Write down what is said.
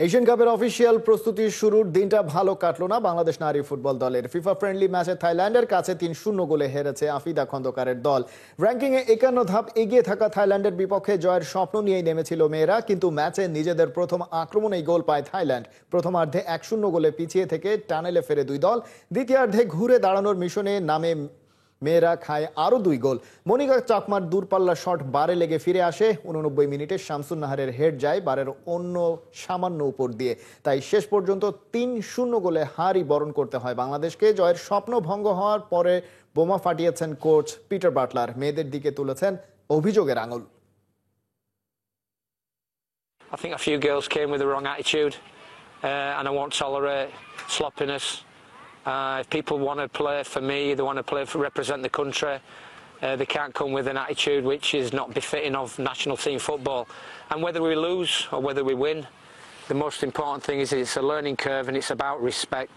Asian কাপের official প্রস্তুতির শুরুর দিনটা ভালো কাটলো না বাংলাদেশ নারী ফুটবল দলের। ফিফা ফ্রেন্ডলি ম্যাচে থাইল্যান্ডের কাছে ৩-০ গোলে হেরেছে আফিদা খন্দকারের দল। র্যাঙ্কিংয়ে ৫১ ধাপ এগিয়ে থাকা থাইল্যান্ডের বিপক্ষে জয়ের স্বপ্ন নিয়েই নেমেছিল মেয়েরা, কিন্তু ম্যাচে নিজেদের প্রথম আক্রমণেই গোল পায় থাইল্যান্ড। প্রথমার্ধে ১-০ গোলে পিছিয়ে থেকে টানেলে ফেরে দুই দল। দ্বিতীয়ার্ধে ঘুরে দাঁড়ানোর মিশনে নামে মেয়েরা খায় আরও ২ গোল। মনিকা চাকমার দূরপাল্লা শট বারে লেগে ফিরে আসে। ৮৯ মিনিটে শামসুন নাহারের হেড যায় বারের অন্য সামান্য উপর দিয়ে। তাই শেষ পর্যন্ত ৩-০ গোলে হারই বরণ করতে হয় বাংলাদেশকে। জয়ের স্বপ্ন ভঙ্গ হওয়ার পরে বোমা ফাটিয়েছেন কোচ পিটার বাটলার। মেয়েদের দিকে তুলেছেন অভিযোগের আঙুল। I think a few girls came with the wrong attitude, and I won't tolerate sloppiness. If people want to play for me, they want to play for represent the country. They can't come with an attitude which is not befitting of national team football. And whether we lose or whether we win, the most important thing is it's a learning curve and it's about respect.